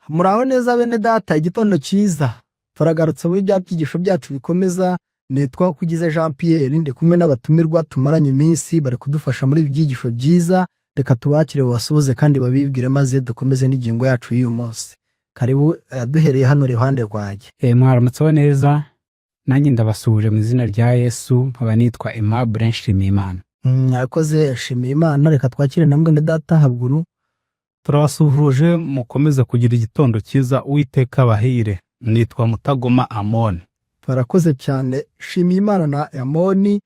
Muraho neza bene data, igitondo cyiza. Turagarutse muri bya byigisho byacu bikomeza. Nitwa Kugize Jean Pierre, ndi kumwe n'abatumirwa tumaranye iminsi bari kudufasha muri ibi byigisho byiza. Reka tubakire basuhuze kandi babibwire maze dukomeze n'ingingo yacu y'uyu munsi. Karibu duhereye hano iruhande rwanjye. Mwaramutseho neza, nanjye ndabasuhuje mu izina rya Yesu, nkaba nitwa Aimable Nshimiyimana. Mwakoze Nshimiyimana, reka twakire na mwene data Habuguru. Turabasuhuje mukomeza kugira igitondo cyiza, Uwiteka abahire. Nitwa Mutagoma Amoni. Barakoze cyane. Nshimiyimana na Amoni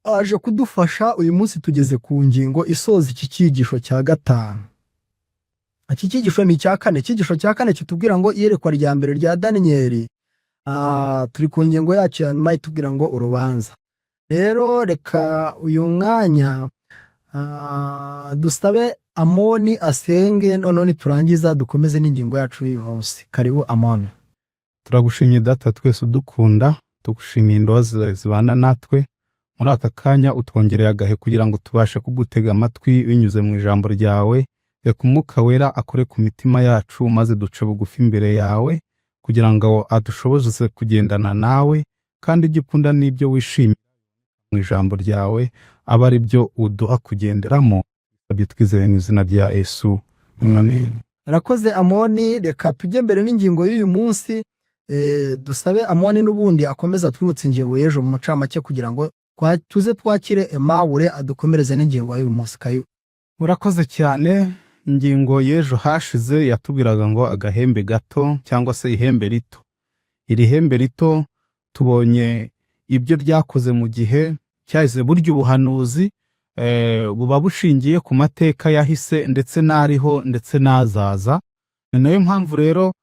aje kudufasha. Uyu munsi tugeze ku ngingo isoza iki cyigisho cya gatanu. Iki cyigisho ni icya kane. Icyigisho cya kane kitubwira ngo iyerekwa rya mbere rya Daniyeli. Turi ku ngingo yacu ya nyuma itubwira ngo urubanza. Rero reka uyu mwanya dusabe Amoni asenge, none niturangiza dukomeze n'ingingo yacu y'uyu munsi. Karibu Amoni. Turagushimye Data twese udukunda, tugushimiye imbabazi zibana natwe. Muri aka kanya utwongereye agahe kugira ngo tubashe kugutega amatwi binyuze mu ijambo ryawe. Reka Umwuka Wera akore ku mitima yacu maze duce bugufi imbere yawe kugira ngo adushoboze kugendana nawe, kandi ibyo ukunda n'ibyo wishimiye mu ijambo ryawe aba ari byo uduha kugenderamo. Bisabye twizeye mu izina rya Yesu. Amen. Rakoze Amoni. Reka tujye mbere n'ingingo y'uyu munsi. Dusabe Amoni n'ubundi akomeza twibutse ingingo y'ejo mu macamake kugira ngo tuze twakire Aimable adukomereze n'ingingo y'uyu munsi. Kayo Urakoze cyane. Ingingo y'ejo hashize yatubwiraga ngo agahembe gato cyangwa se ihembe rito. Iri hembe rito tubonye ibyo ryakoze mu gihe cyahise, buryo ubuhanuzi buba bushingiye ku mateka yahise ndetse n'ariho ndetse n'azaza. Ni nayo mpamvu rero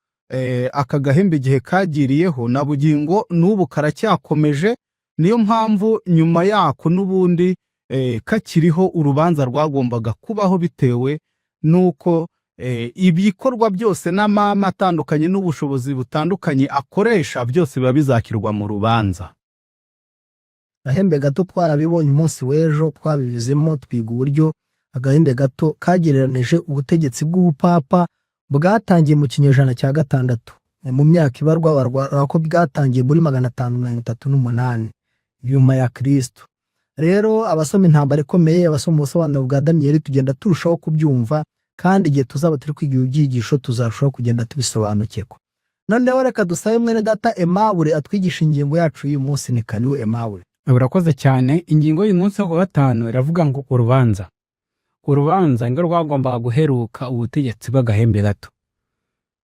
aka gahembe igihe kagiriyeho na bugingo n'ubu karacyakomeje. Niyo mpamvu nyuma yako n'ubundi kakiriho urubanza rwagombaga kubaho bitewe nuko ibikorwa byose n'amama atandukanye n'ubushobozi butandukanye akoresha byose biba bizakirwa mu rubanza. agahembe gato twarabibonye umunsi w'ejo, twabivizemo twiga uburyo agahembe gato kagereranije ubutegetsi bw'ubupapa bwatangiye mu kinyejana cya gatandatu. Mu myaka ibarwa ko bwatangiye muri 538 nyuma ya Kristo. Rero abasoma intambara ikomeye, abasoma ubusobanuro bwa Daniyeli tugenda turushaho kubyumva, kandi igihe tuzaba turi kwiga ibyigisho tuzarushaho kugenda tubisobanukirwa. Noneho reka dusabe mwene data Aimable atwigisha ingingo yacu y'uyu munsi. Ni karibu Aimable. Urakoze cyane. Ingingo y'uyu munsi wa gatanu iravuga ngo urubanza. Urubanza ngo rwagombaga guheruka ubutegetsi bw'agahembe gato.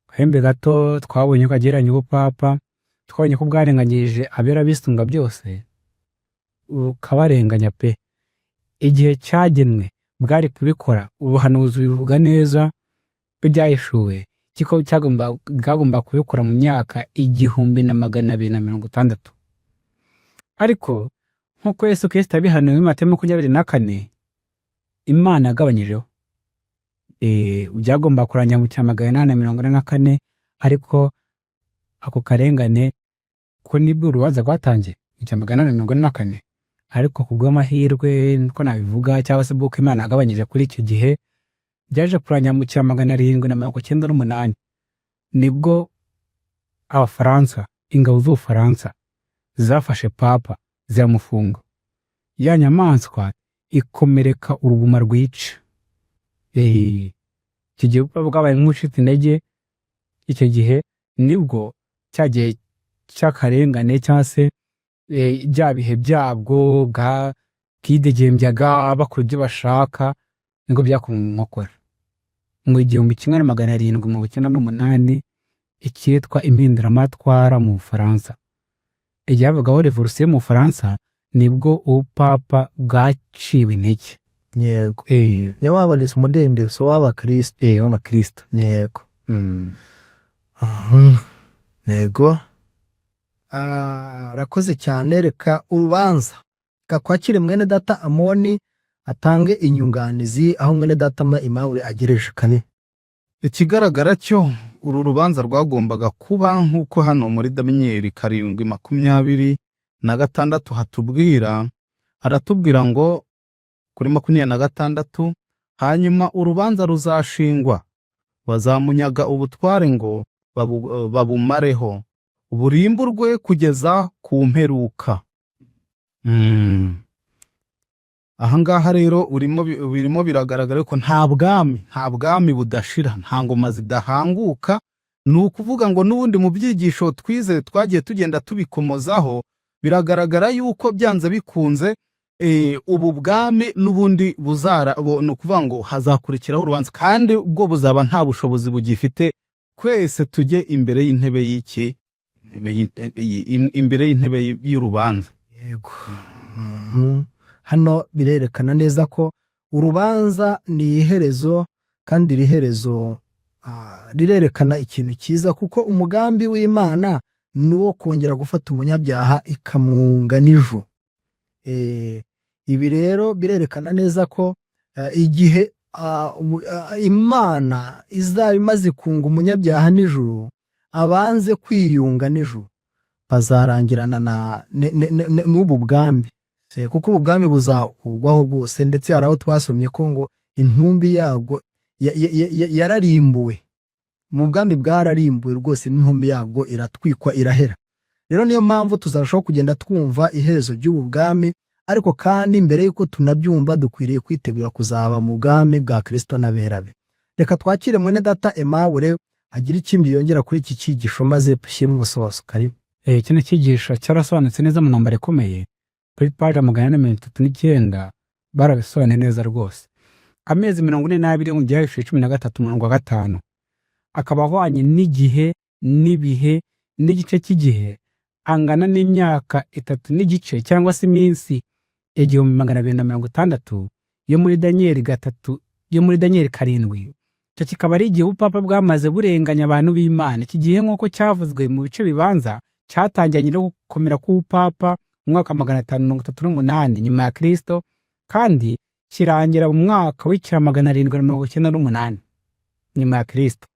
Agahembe gato twabonye ko agereranya ubupapa, twabonye ko bwarenganyije abera bisunga byose, ukabarenganya pe. Igihe cyagenwe bwari kubikora, ubuhanuzi bivuga neza byahishuwe kiko cyagomba kubikora mu myaka 1260. Ariko nkuko Yesu Kristo abihanuye mu Mateyo 24, Imana yagabanyijeho. Byagomba kuranya mu 844, ariko ako karengane ko nibwo urubanza rwatangiye mu 844. Ariko kubw'amahirwe niko nabivuga, cyangwa se bw'uko Imana yagabanyije kuri icyo gihe, byaje kuranya mu 798 nibwo Abafaransa, ingabo z'Ubufaransa zafashe papa ziramufunga. Ya nyamaswa ikomereka uruguma rwica. Iki gihe bwabaye nk'ucitse intege. Icyo gihe nibwo cyagiye cy'akarengane cyangwa se bya bihe byabwo bwidegembyaga bakora ibyo bashaka, nibwo byakomokora. Mu 1798 icyitwa impinduramatwara mu Bufaransa, ibyavugwaho revolution mu Bufaransa, nibwo ubupapa bwaciwe intege. Yego. Niyo wabaritse umudendezo w'Abakristo. W'Abakristo. Yego. Yego. Rakoze cyane. Reka urubanza kakwakire mwene data Amoni atange inyunganizi aho mwene data Aimable agereje. Kane Ikigaragara cyo uru rubanza rwagombaga kuba nk'uko hano muri Daniyeli 7:26 hatubwira, aratubwira ngo kuri 26, hanyuma urubanza ruzashingwa bazamunyaga ubutware ngo babumareho, burimburwe kugeza ku mperuka. Aha ngaha rero birimo biragaragara ko nta bwami budashira, nta ngoma zidahanguka. Ni ukuvuga ngo n'ubundi mu byigisho twize twagiye tugenda tubikomozaho, biragaragara yuko byanze bikunze ubu bwami n'ubundi ni ukuvuga ngo hazakurikiraho urubanza, kandi ubwo buzaba nta bushobozi bugifite. Twese tujye imbere y'intebe imbere y'intebe y'urubanza. Yego. Hano birerekana neza ko urubanza ni iherezo, kandi iri herezo rirerekana ikintu cyiza, kuko umugambi w'Imana ni uwo kongera gufata umunyabyaha ikamwunga n'ijuru. Ibi rero birerekana neza ko igihe Imana izaba imaze kunga umunyabyaha n'ijuru, abanze kwiyunga n'ijuru bazarangirana n'ubu bwami, kuko ubu bwami buzakugwaho bwose. Ndetse hari aho twasomye ko ngo intumbi yabwo yararimbuwe, mu bwami bwararimbuwe rwose, n'intumbi yabwo iratwikwa irahera. Rero niyo mpamvu tuzarushaho kugenda twumva iherezo ry'ubu bwami, ariko kandi mbere yuko tunabyumva dukwiriye kwitegura kuzaba mu bwami bwa Kristo n'abera be. Reka twakire mwene data Aimable agira ikindi yongera kuri iki cyigisho maze dushyire umusozo. Karibu. Kino cyigisho cyarasobanutse neza mu ntambara ikomeye, kuri paji 439 barabisobanuye neza rwose. Amezi 42 mu gihe 13:5 akaba ahwanye n'igihe n'ibihe n'igice cy'igihe, angana n'imyaka 3 n'igice cyangwa se iminsi 1260 yo muri Daniel 3 yo muri Daniel 7. Icyo kikaba ari igihe ubupapa bwamaze burenganya abantu b'Imana. Iki gihe nk'uko cyavuzwe mu bice bibanza cyatangiranye no gukomera k'ubupapa mu mwaka 538 nyuma ya Kristo, kandi kirangira mu mwaka w'icya 798 nyuma ya Kristo.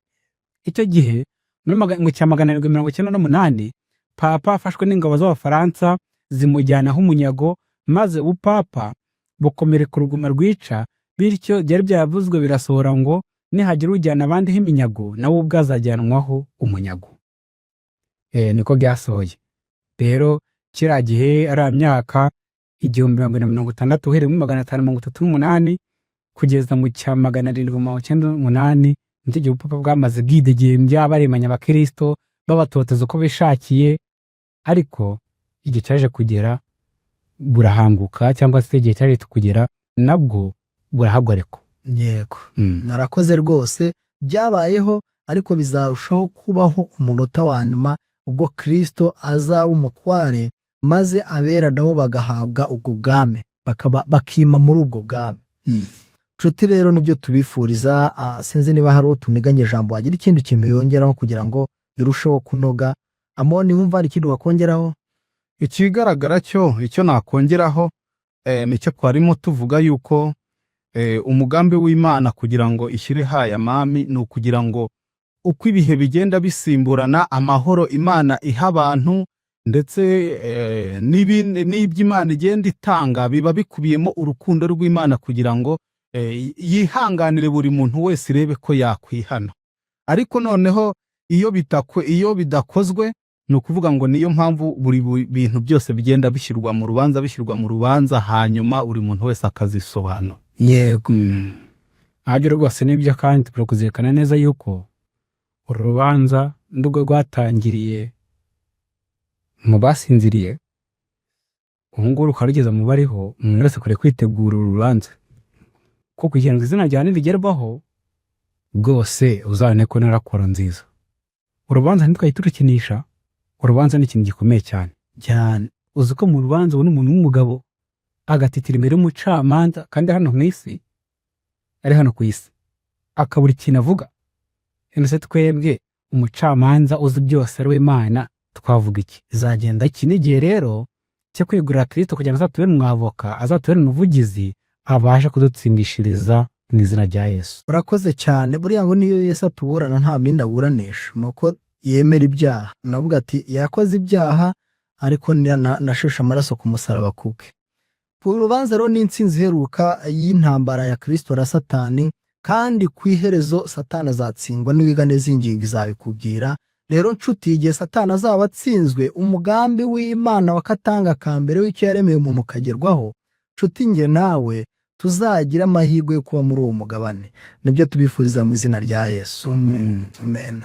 Icyo gihe mu cya 798 papa afashwe n'ingabo z'Abafaransa zimujyanaho umunyago, maze ubupapa bukomereka uruguma rwica. Bityo byari byavuzwe birasohora ngo nihagira ujyana abandi iminyago, nawe ubwazajyanwaho umunyago. Niko byasohoye. Rero kiriya gihe ari imyaka 1260 uhereye mu 538 kugeza mu cya 798, n'igihe ubupapa bwamaze bwidegembya baremanya abakristo babatoteza uko bishakiye. Ariko igihe cyaje kugera burahanguka, cyangwa se igihe cyaje kugera nabwo burahagarikwa. Yego. Narakoze rwose, byabayeho, ariko bizarushaho kubaho umunota wa nyuma ubwo Kristo azaba umutware, maze abera nabo bagahabwa ubwo bwami, bakima muri ubwo bwami. Nshuti rero nibyo tubifuriza. Sinzi niba hari utuniganye ijambo wagira ikindi kintu yongeraho kugira ngo birusheho kunoga. Amoni, wumva ari ikintu wakongeraho? Ikigaragara icyo nakongeraho nicyo twarimo tuvuga yuko umugambi w'Imana kugira ngo ishyire haya mami ni ukugira ngo uko ibihe bigenda bisimburana, amahoro Imana iha abantu ndetse n'iby'Imana igenda itanga biba bikubiyemo urukundo rw'Imana kugira ngo yihanganire buri muntu wese irebe ko yakwihana. Ariko noneho iyo bidakozwe, ni ukuvuga ngo niyo mpamvu buri bintu byose bigenda bishyirwa mu rubanza hanyuma buri muntu wese akazisobanura. Yego. Ahajya rwose nibyo, kandi turi kuzirikana neza yuko uru rubanza nubwo rwatangiriye mu basinziriye, ubu ngubu rukarugeza mu bariho, umuntu wese akwiye kwitegura uru rubanza, kuko kugira ngo izina ryawe nirigerwaho rwose uzabone ko narakora nziza. Urubanza ntitwahita turukinisha. Urubanza ni ikintu gikomeye cyane. Uzi ko mu rubanza ubona umuntu w'umugabo agatitira imbere y'umucamanza, kandi hano mu isi, ari hano ku isi, akabura ikintu avuga. Ese twebwe umucamanza uzi byose ari we Imana, twavuga iki? Izagenda iki? N'igihe rero cyo kwigurira Kristo kugira ngo azatubere umwavoka, azatubere umuvugizi, abasha kudutsindishiriza mu izina rya Yesu. Urakoze cyane. Buriya ngo niyo Yesu atuburana nta bindi aburanisha, nuko yemera ibyaha. Navuga ati yakoze ibyaha, ariko nashusha amaraso ku musaraba kubwe. Urubanza rero ni intsinzi iheruka y'intambara ya Kristo na Satani, kandi ku iherezo Satani azatsindwa, niwiga neza iyi ngingo izabikubwira. Rero nshuti, igihe Satani azaba atsinzwe, umugambi w'Imana wakatanga ka mbere w'icyo yaremeye umuntu ukagerwaho, nshuti, njye nawe tuzagira amahirwe yo kuba muri uwo mugabane. Nibyo tubifuriza mu izina rya Yesu. Amen.